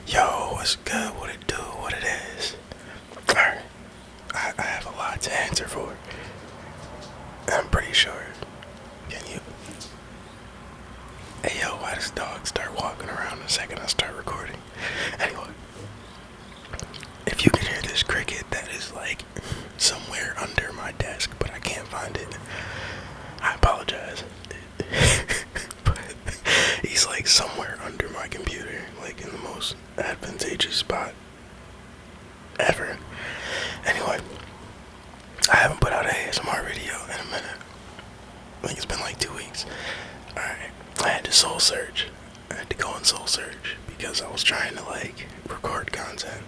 Yo, what's good? What it do? What it is? Alright, I have a lot to answer for. I'm pretty sure. Can you? Hey yo, why does dog start walking around the second I start recording? Anyway, if you can hear this cricket that is like somewhere under my desk, but I can't find it, I apologize. But he's like somewhere under my computer, like in the most advantageous spot ever. Anyway, I haven't put out a ASMR video in a minute. I think it's been like 2 weeks. Alright, I had to soul search. I had to go and soul search because I was trying to like record content,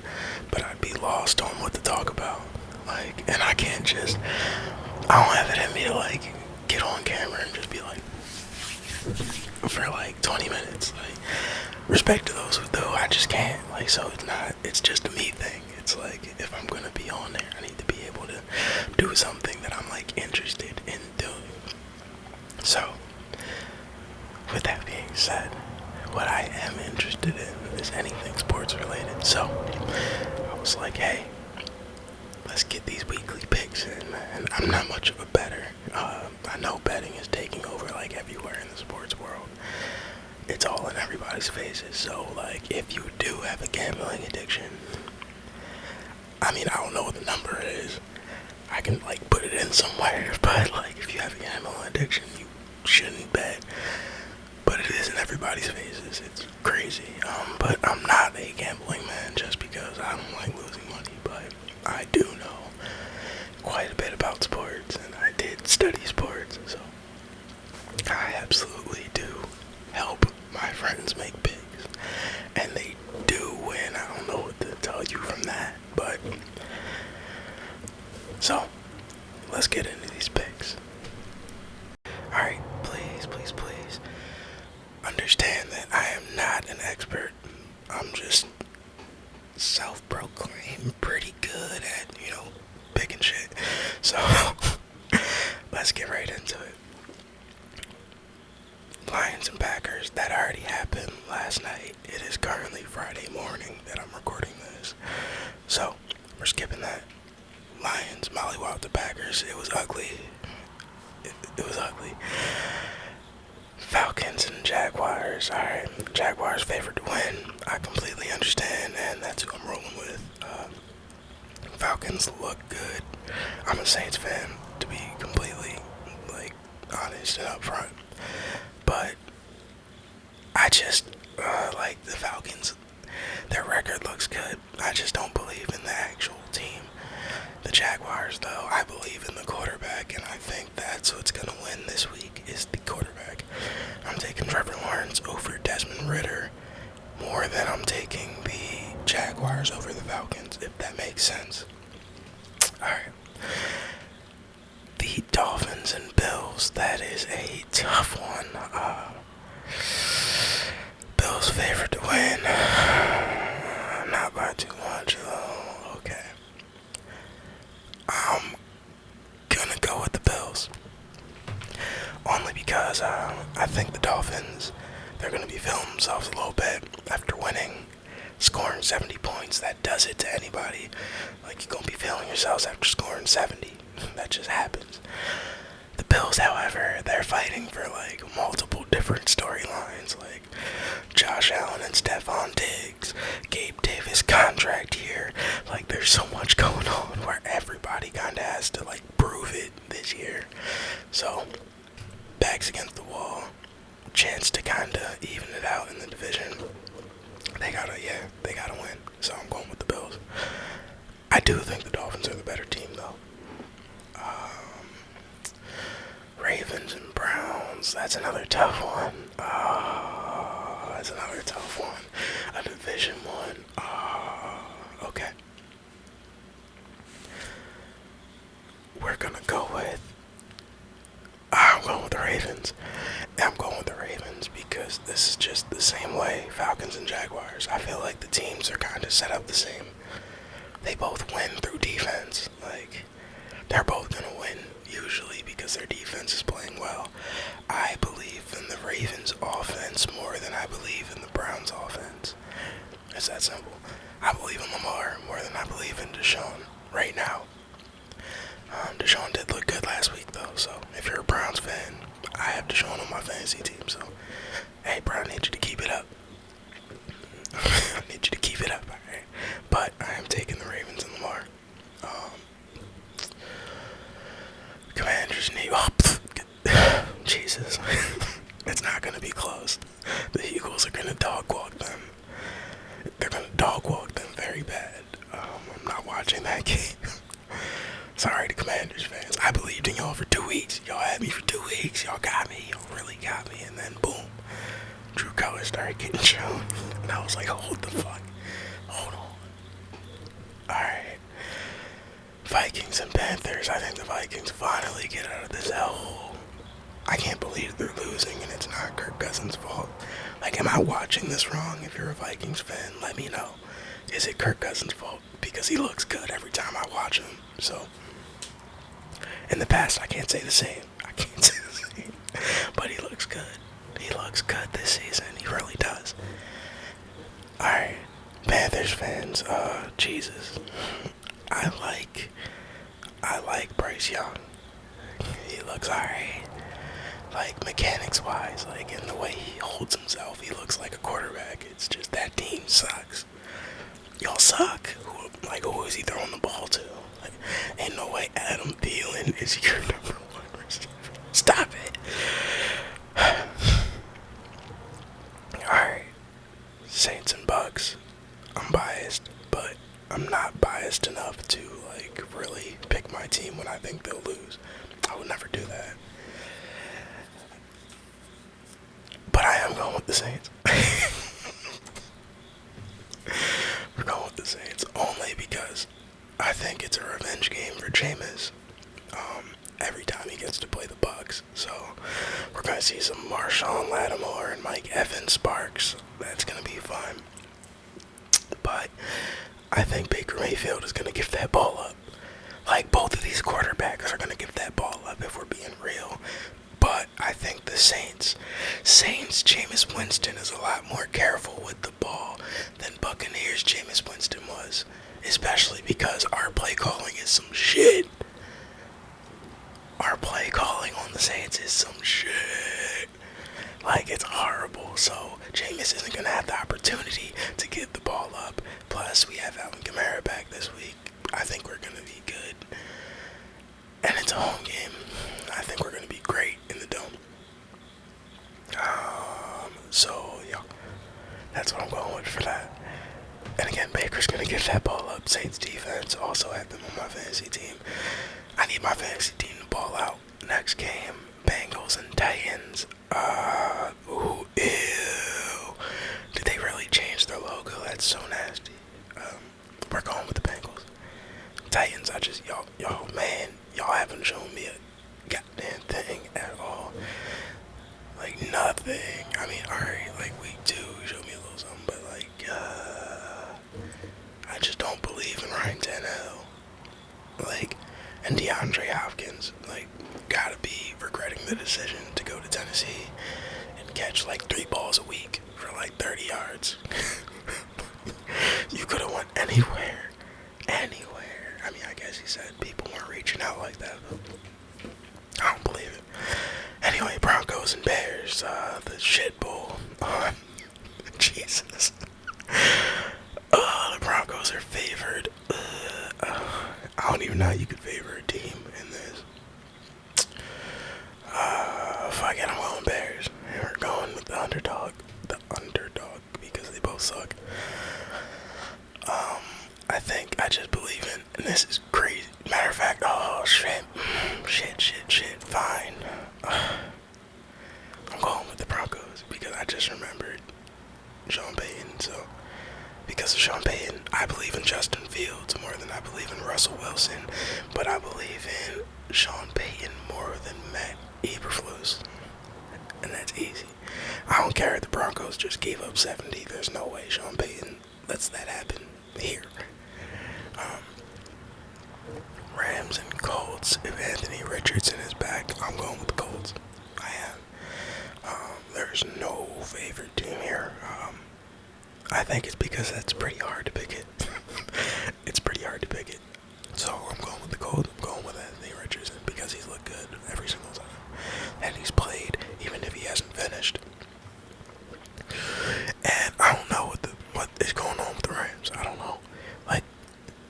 but I'd be lost on what to talk about. Like, and I can't just, I don't have it in me to like get on camera and just be like, for like 20 minutes. Like, respect to those who do, I just can't. Like, so it's just a me thing. It's like, if I'm gonna be on there, I need to be able to do something that I'm like interested in doing. So, with that being said, what I am interested in is anything sports related. So, I was like, hey, let's get these weekly picks in, man. I'm not much of a bettor. I know betting is taking over like everywhere in the sports world. It's all in everybody's faces. So, like, if you do have a gambling addiction, I mean, I don't know what the number is. I can like put it in somewhere, but like, if you have a gambling addiction, you shouldn't bet. But it is in everybody's faces. It's crazy. But I'm not a gambling man just because I don't like losing money. But I do know quite a bit about sports, and I did study sports, so I absolutely do help my friends make picks, and they do win. I don't know what to tell you from that, but so let's get into these picks. Alright, please understand that I am not an expert. I'm just self-proclaimed pretty good at, picking shit. So let's get right into it. Lions and Packers, that already happened last night. It is currently Friday morning that I'm recording this. So we're skipping that. Lions mollywopped the Packers. It was ugly. It was ugly. Falcons and Jaguars. Alright, Jaguars favored to win. I completely understand, and that's who I'm rolling with. Falcons look good. I'm a Saints fan, to be completely, like, honest and upfront. But I just, like the Falcons. Their record looks good. I just don't believe in the actual team. The Jaguars, though, I believe in the quarterback, and I think that's what's going to win this week is the quarterback. I'm taking Trevor Lawrence over Desmond Ridder more than I'm taking the Jaguars over the Falcons, if that makes sense. Alright. The Dolphins and Bills, that is a tough one. Bills favored to win. Not by too much, though. Okay. I'm gonna go with the Bills. Only because I think the Dolphins, they're gonna be feeling themselves a little bit after winning. Scoring 70 points, that does it to anybody. Like, you're gonna be feeling yourselves after scoring 70. That just happens. The Bills, however, they're fighting for like multiple different storylines, like Josh Allen and Stephon Diggs, Gabe Davis contract here. Like, there's so much going on where everybody kinda has to like prove it this year. So, backs against the wall, chance to kinda even it out in the division. They gotta win. So I'm going with the Bills. I do think the Dolphins are the better team, though. Ravens and Browns, that's another tough one. That's another tough one. A division one. Okay. We're gonna go with, I'm going with the Ravens. I'm going with the Ravens because this is just the same way Falcons and Jaguars. I feel like the teams are kind of set up the same. They both win through defense. Like, they're both going to win usually because their defense is playing well. I believe in the Ravens offense more than I believe in the Browns offense. It's that simple. I believe in Lamar more than I believe in Deshaun right now. Deshaun did look good last week, though, so if you're a Browns fan, I have Deshaun on my fantasy team, so hey, bro, I need you to keep it up. I need you to keep it up, alright? But I am taking the Ravens and Lamar. Commanders need. Jesus. It's not going to be close. The Eagles are going to dog walk them. They're going to dog walk them very bad. I'm not watching that game. Sorry to Commanders fans. I believed in y'all for 2 weeks. Y'all had me for 2 weeks. Y'all got me. Y'all really got me. And then boom. True colors started getting shown. And I was like, hold the fuck. Hold on. Alright. Vikings and Panthers. I think the Vikings finally get out of this hellhole. I can't believe they're losing and it's not Kirk Cousins' fault. Like, am I watching this wrong? If you're a Vikings fan, let me know. Is it Kirk Cousins' fault? Because he looks good every time I watch him. So, in the past, I can't say the same. But he looks good. He looks good this season. He really does. Alright. Panthers fans, Jesus. I like Bryce Young. He looks alright. Like, mechanics-wise, like, in the way he holds himself, he looks like a quarterback. It's just that team sucks. Y'all suck. Who is he throwing the ball to? Like, ain't no way Adam Thielen is your number one receiver. Stop it. Alright. Saints and Bucks. I'm biased, but I'm not biased enough to, like, really pick my team when I think they'll lose. I would never do that. But I am going with the Saints. We're going with the Saints only because I think it's a revenge game for Jameis. Every time he gets to play the Bucks. So we're going to see some Marshawn Lattimore and Mike Evans Sparks. That's going to be fun. But I think Baker Mayfield is going to give that ball up. Like, both of these quarterbacks are going to give that ball up if we're being real. But I think the Saints, Jameis Winston is a lot more careful with the ball than Buccaneers Jameis Winston was. Especially because our play calling is some shit. Our play calling on the Saints is some shit. Like, it's horrible. So Jameis isn't going to have the opportunity to get the ball up. Plus, we have Alvin Kamara back this week. I think we're going to be good. And it's a home game. I think we're going to be great in the dome. So, yeah. That's what I'm going with for that. And again, Baker's going to get that ball up. Saints defense, also have them on my fantasy team. I need my fantasy team to ball out. Next game, Bengals and Titans. Ew. Did they really change their logo? That's so nasty. We're going with the Bengals. Titans, y'all haven't shown me a goddamn thing at all. Like, nothing. I mean, alright, like, week 2, showed me a little something, but, like, I just don't believe in Ryan Tannehill. Like, and DeAndre Hopkins, like, gotta be regretting the decision to go to Tennessee and catch, like, 3 balls a week for, like, 30 yards. You could have went anywhere. I mean, I guess he said people weren't reaching out like that, but I don't believe it. Anyway, Broncos and Bears, the shit bowl. Jesus. The Broncos are favored. I don't even know how you could favor a team in this. Fuck it, I'm going Bears. And we're going with the underdog. Because they both suck. I just believe in, and this is crazy. Matter of fact, shit, fine. I'm going with the Broncos because I just remembered Sean Payton. So, because of Sean Payton, I believe in Justin Fields more than I believe in Russell Wilson, but I believe in Sean Payton more than Matt Eberflus, and that's easy. I don't care if the Broncos just gave up 70. There's no way Sean Payton lets that happen here. Rams and Colts. If Anthony Richardson is back, I'm going with the Colts. I am. There's no favorite team here. I think it's because that's pretty hard to pick it. It's pretty hard to pick it. So I'm going with the Colts. I'm going with Anthony Richardson because he's looked good every single time. And he's played, even if he hasn't finished. And I don't know what is going on with the Rams. I don't know. Like,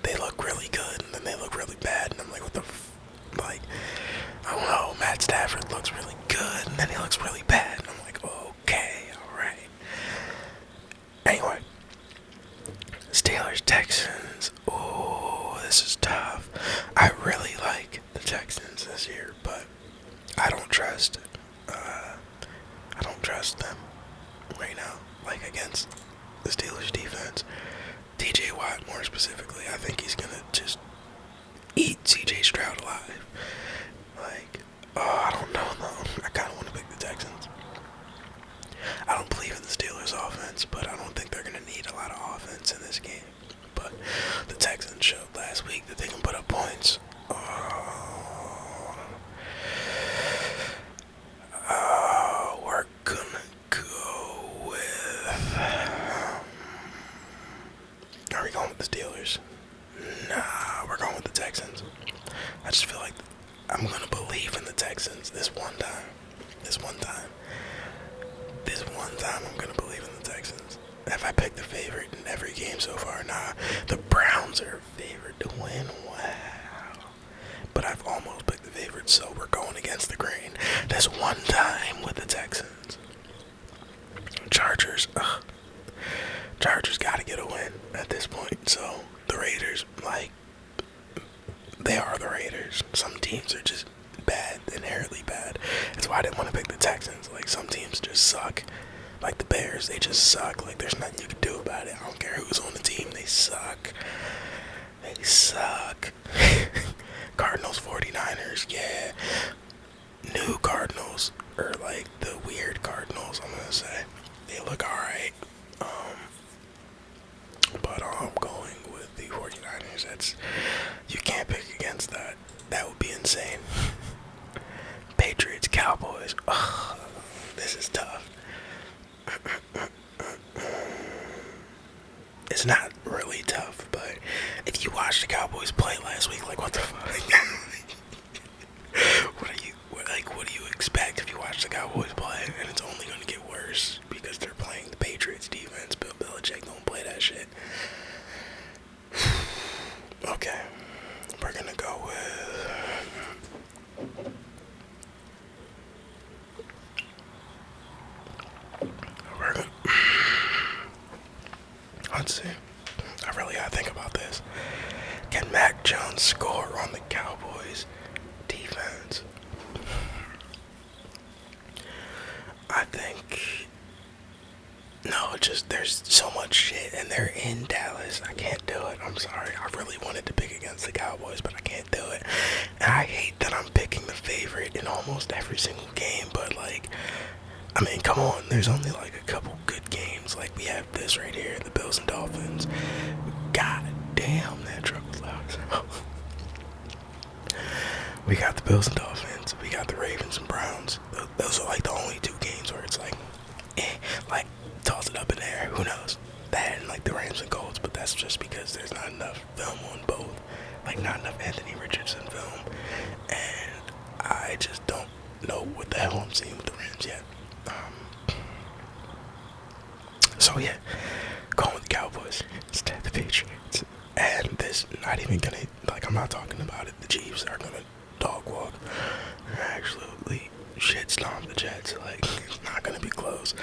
they look really good, and then they look really bad, and I'm like, what the like, I don't know. Matt Stafford looks really good, and then he looks really bad, and I'm like, okay, alright. Anyway, Steelers, Texans. Oh, this is tough. I really like the Texans this year, but I don't trust them right now, like against the Steelers defense. TJ Watt, more specifically, I think he's gonna just eat CJ Stroud alive. Like, oh, I don't know though. I kinda wanna pick the Texans. I don't believe in the Steelers offense, but I don't think they're gonna need a lot of offense in this game. But the Texans showed last week that they can put up points. We're gonna go with. Are we going with the Steelers? Nah, we're going with the Texans. I just feel like I'm gonna believe in the Texans this one time. I'm gonna believe in the Texans. Have I picked the favorite in every game so far? Nah. The Browns are favored to win. Wow. But I've almost picked the favorite, so we're going against the grain. This one time with the Texans. Chargers. Chargers gotta get a win at this point. So the Raiders, like, they are the Raiders. Some teams are just bad, inherently bad. That's why I didn't want to pick the Texans. Like, some teams just suck. Like the Bears, they just suck. Like, there's nothing you can do about it. I don't care who's on the team, they suck. They suck. Cardinals, 49ers, yeah. New Cardinals, or like the weird Cardinals, I'm gonna say. They look alright. But I'm going with the 49ers. You can't pick against that. That would be insane. Patriots, Cowboys. Ugh, this is tough. It's not really tough, but if you watched the Cowboys play last week, like, what the fuck? What do you expect if you watch the Cowboys play? And it's only going to get worse because they're playing the Patriots defense. Bill Belichick don't play that shit. Okay, we're gonna go with. Let's see. I really gotta think about this. Can Mac Jones score on the Cowboys defense? I think. No, just there's so much shit, and they're in Dallas. I can't do it. I'm sorry. I really wanted to pick against the Cowboys, but I can't do it. And I hate that I'm picking the favorite in almost every single game, but like, I mean, come on. There's only like a couple good games. Like, we have this right here, the Bills and Dolphins. God damn, that truck was loud. We got the Bills and Dolphins. We got the Ravens and Browns. Those are like the only two games where it's like, like, toss it up in the air. Who knows? That and like the Rams and Colts, but that's just because there's not enough film on both. Like, not enough Anthony Richardson film. And I just don't know what the hell I'm seeing with the Rams yet. So yeah, going with the Cowboys instead of the Patriots. And this, not even gonna, like, I'm not talking about it. The Chiefs are gonna dog walk. They're absolutely shit stomp the Jets. Like, it's not gonna be close.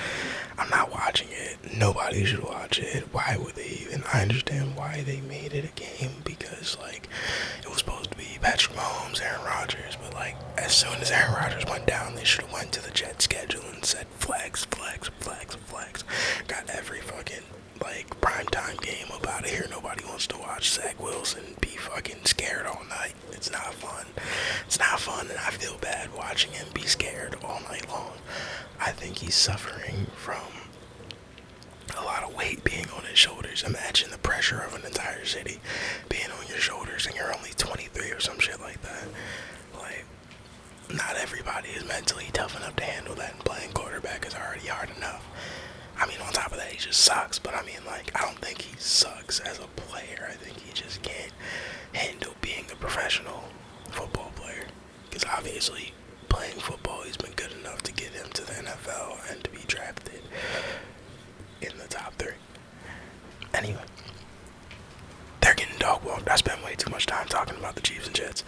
I'm not watching it. Nobody should watch it. Why would they even? I understand why they made it a game, because like, it was supposed to be Patrick Mahomes, Aaron Rodgers, but like, as soon as Aaron Rodgers went down, they should have went to the Jets schedule and said flex, flex, flex, flex. Got every fucking like primetime game up out of here. Nobody wants to watch Zach Wilson be fucking scared all night. It's not fun. It's not fun, and I feel bad watching him be scared all night long. I think he's suffering from a lot of weight being on his shoulders. Imagine the pressure of an entire city being on your shoulders, and you're only 23 or some shit like that. Like, not everybody is mentally tough enough to handle that, and playing quarterback is already hard enough. I mean, on top of that, he just sucks. But I mean, like, I don't think he sucks as a player. I think he just can't handle being a professional football player. Because obviously, playing football, he's been good enough to get him to the NFL and to be drafted in the top 3. Anyway, they're getting dog walked. I spent way too much time talking about the Chiefs and Jets.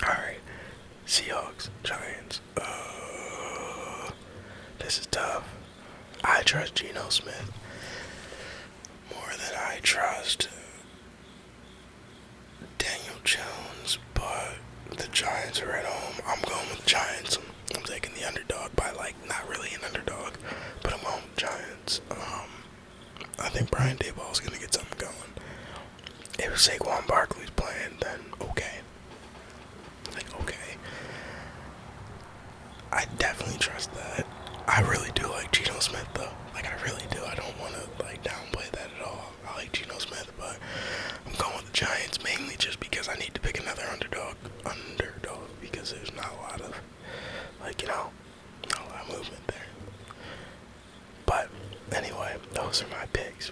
Alright, Seahawks, Giants. This is tough. I trust Geno Smith more than I trust Daniel Jones, but the Giants are at home. I'm going with the Giants. I'm taking the underdog by, like, not really an underdog, but I'm going with the Giants. I think Brian Daboll's going to get something going. If Saquon Barkley's playing, then okay. Like, okay. I definitely trust that. I really do like Geno Smith, though. Like, I really do. I don't want to, like, downplay that at all. I like Geno Smith, but I'm going with the Giants mainly just because I need to pick another underdog, because there's not a lot of, like, not a lot of movement there. But anyway, those are my picks.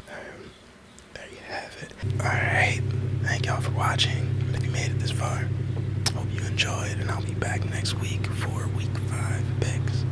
There you have it. Alright, thank y'all for watching. If you made it this far, hope you enjoyed, and I'll be back next week for week 5 picks.